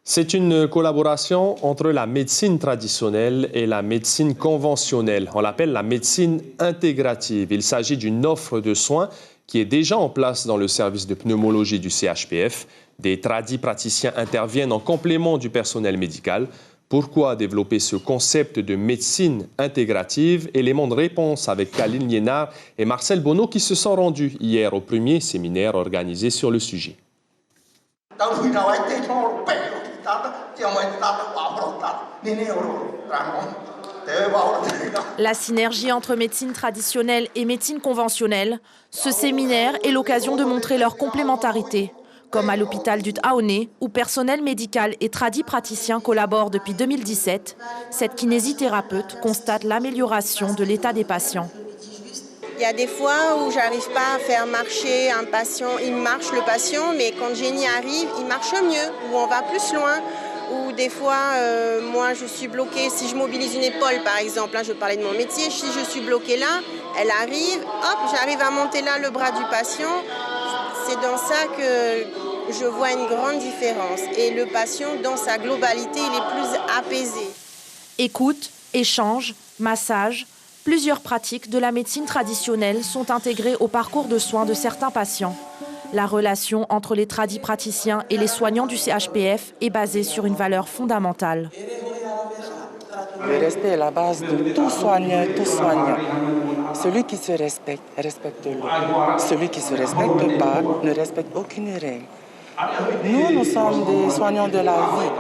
C'est une collaboration entre la médecine traditionnelle et la médecine conventionnelle. On l'appelle la médecine intégrative. Il s'agit d'une offre de soins qui est déjà en place dans le service de pneumologie du CHPF. Des tradis praticiens interviennent en complément du personnel médical. Pourquoi développer ce concept de médecine intégrative? Élément de réponse avec Kaline Liénard et Marcel Bonneau qui se sont rendus hier au premier séminaire organisé sur le sujet. La synergie entre médecine traditionnelle et médecine conventionnelle, ce séminaire est l'occasion de montrer leur complémentarité, comme à l'hôpital du Thaoné, où personnel médical et tradis praticiens collaborent depuis 2017. Cette kinésithérapeute constate l'amélioration de l'état des patients. Il y a des fois où j'arrive pas à faire marcher un patient, il marche le patient, mais quand Jenny arrive, il marche mieux, ou on va plus loin. Ou des fois, moi je suis bloquée, si je mobilise une épaule par exemple, là je parlais de mon métier, si je suis bloquée là, elle arrive, hop, j'arrive à monter là le bras du patient. C'est dans ça que je vois une grande différence. Et le patient, dans sa globalité, il est plus apaisé. Écoute, échange, massage, plusieurs pratiques de la médecine traditionnelle sont intégrées au parcours de soins de certains patients. La relation entre les tradis praticiens et les soignants du CHPF est basée sur une valeur fondamentale. Le respect est la base de tout soignant, tout soignant. Celui qui se respecte, respecte l'autre. Celui qui ne se respecte pas, ne respecte aucune règle. Nous sommes des soignants de la vie.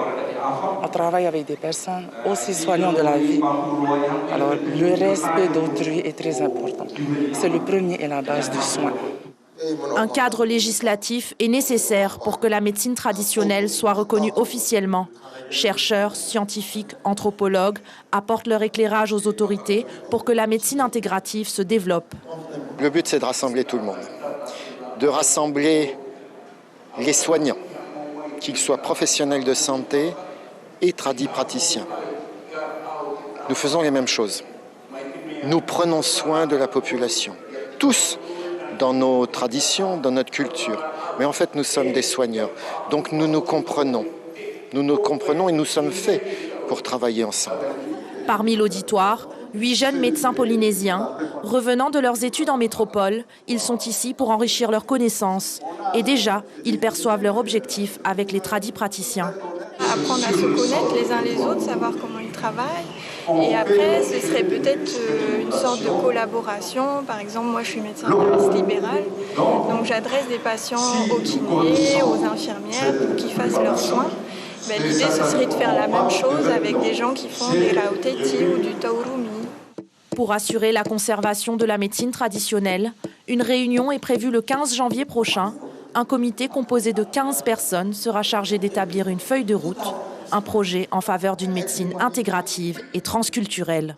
On travaille avec des personnes aussi soignants de la vie. Alors, le respect d'autrui est très important. C'est le premier et la base du soin. Un cadre législatif est nécessaire pour que la médecine traditionnelle soit reconnue officiellement. Chercheurs, scientifiques, anthropologues apportent leur éclairage aux autorités pour que la médecine intégrative se développe. Le but, c'est de rassembler tout le monde, de rassembler les soignants, qu'ils soient professionnels de santé et tradis praticiens. Nous faisons les mêmes choses. Nous prenons soin de la population, tous, dans nos traditions, dans notre culture. Mais en fait, nous sommes des soigneurs. Donc nous nous comprenons. Nous nous comprenons et nous sommes faits pour travailler ensemble. Parmi l'auditoire, 8 jeunes médecins polynésiens, revenant de leurs études en métropole, ils sont ici pour enrichir leurs connaissances. Et déjà, ils perçoivent leur objectif avec les tradis praticiens. Apprendre à se connaître les uns les autres, savoir comment ils travaillent. Et après, ce serait peut-être une sorte de collaboration. Par exemple, moi, je suis médecin interniste libéral. Donc, j'adresse des patients aux kinés, aux infirmières pour qu'ils fassent leurs soins. Ben, l'idée, ce serait de faire la même chose avec des gens qui font des rauteti ou du taurumi. Pour assurer la conservation de la médecine traditionnelle, une réunion est prévue le 15 janvier prochain. Un comité composé de 15 personnes sera chargé d'établir une feuille de route, un projet en faveur d'une médecine intégrative et transculturelle.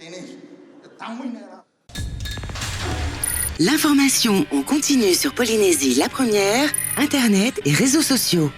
L'information en continu sur Polynésie la première, Internet et réseaux sociaux.